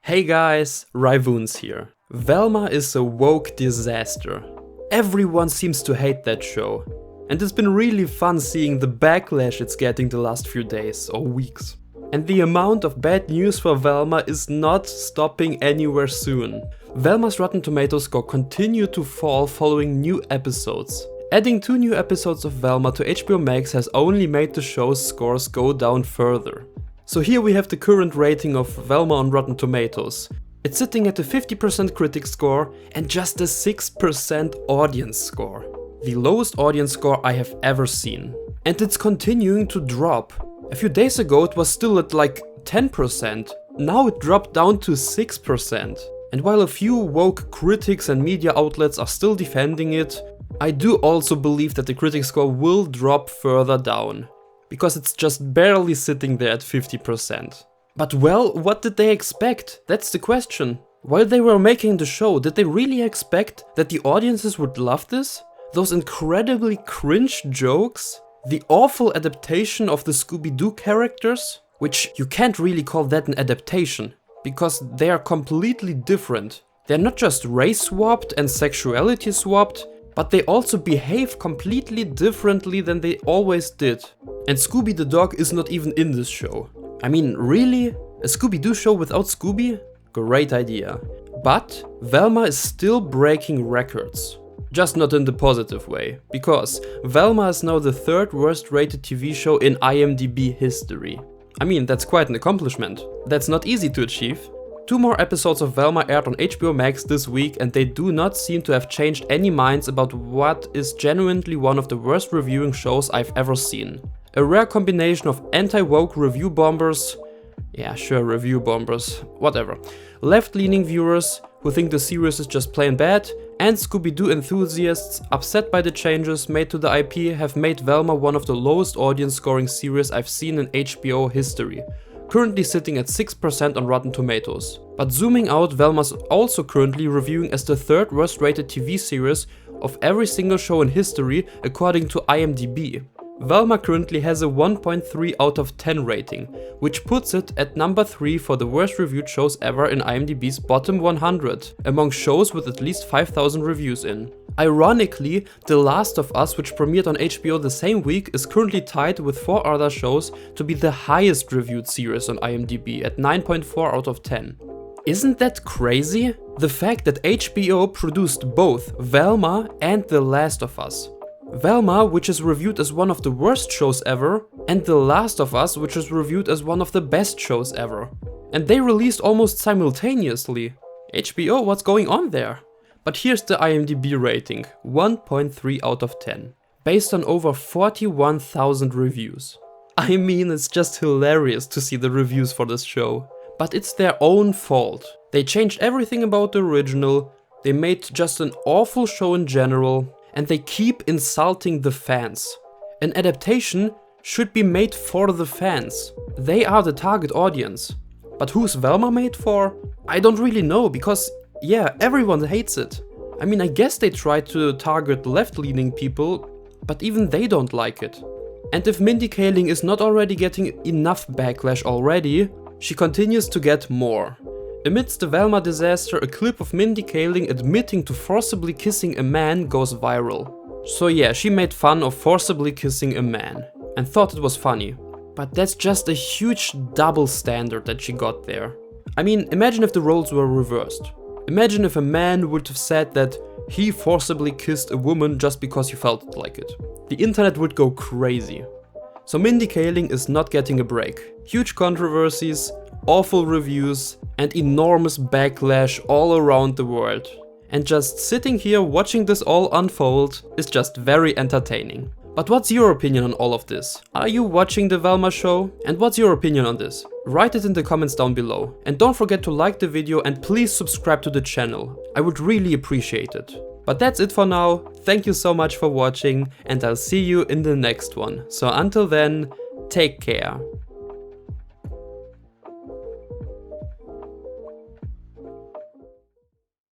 Hey guys, Ryvoons here. Velma is a woke disaster. Everyone seems to hate that show. And it's been really fun seeing the backlash it's getting the last few days or weeks. And the amount of bad news for Velma is not stopping anywhere soon. Velma's Rotten Tomatoes score continued to fall following new episodes. Adding 2 new episodes of Velma to HBO Max has only made the show's scores go down further. So here we have the current rating of Velma on Rotten Tomatoes. It's sitting at a 50% critic score and just a 6% audience score. The lowest audience score I have ever seen. And it's continuing to drop. A few days ago it was still at like 10%, now it dropped down to 6%. And while a few woke critics and media outlets are still defending it, I do also believe that the critic score will drop further down. Because it's just barely sitting there at 50%. But well, what did they expect? That's the question. While they were making the show, did they really expect that the audiences would love this? Those incredibly cringe jokes? The awful adaptation of the Scooby Doo characters? Which you can't really call that an adaptation, because they are completely different. They're not just race swapped and sexuality swapped, but they also behave completely differently than they always did. And Scooby the dog is not even in this show. I mean, really? A Scooby Doo show without Scooby? Great idea. But Velma is still breaking records. Just not in the positive way, because Velma is now the 3rd worst rated TV show in IMDb history. I mean, that's quite an accomplishment. That's not easy to achieve. 2 more episodes of Velma aired on HBO Max this week and they do not seem to have changed any minds about what is genuinely one of the worst reviewing shows I've ever seen. A rare combination of anti-woke review bombers, yeah sure, review bombers, whatever, left-leaning viewers who think the series is just plain bad, and Scooby-Doo enthusiasts upset by the changes made to the IP have made Velma one of the lowest audience scoring series I've seen in HBO history. Currently sitting at 6% on Rotten Tomatoes. But zooming out, Velma's also currently reviewing as the 3rd worst rated TV series of every single show in history according to IMDb. Velma currently has a 1.3 out of 10 rating, which puts it at number 3 for the worst reviewed shows ever in IMDb's bottom 100, among shows with at least 5,000 reviews in. Ironically, The Last of Us, which premiered on HBO the same week, is currently tied with 4 other shows to be the highest reviewed series on IMDb at 9.4 out of 10. Isn't that crazy? The fact that HBO produced both Velma and The Last of Us. Velma, which is reviewed as one of the worst shows ever, and The Last of Us, which is reviewed as one of the best shows ever. And they released almost simultaneously. HBO, what's going on there? But here's the IMDb rating, 1.3 out of 10, based on over 41,000 reviews. I mean, it's just hilarious to see the reviews for this show. But it's their own fault. They changed everything about the original, they made just an awful show in general, and they keep insulting the fans. An adaptation should be made for the fans. They are the target audience. But who's Velma made for? I don't really know, because yeah, everyone hates it. I mean, I guess they try to target left-leaning people, but even they don't like it. And if Mindy Kaling is not already getting enough backlash already, she continues to get more. Amidst the Velma disaster, a clip of Mindy Kaling admitting to forcibly kissing a man goes viral. So yeah, she made fun of forcibly kissing a man and thought it was funny. But that's just a huge double standard that she got there. I mean, imagine if the roles were reversed. Imagine if a man would have said that he forcibly kissed a woman just because he felt like it. The internet would go crazy. So Mindy Kaling is not getting a break. Huge controversies, awful reviews, and enormous backlash all around the world. And just sitting here watching this all unfold is just very entertaining. But what's your opinion on all of this? Are you watching the Velma show? And what's your opinion on this? Write it in the comments down below. And don't forget to like the video and please subscribe to the channel. I would really appreciate it. But that's it for now. Thank you so much for watching and I'll see you in the next one. So until then, take care.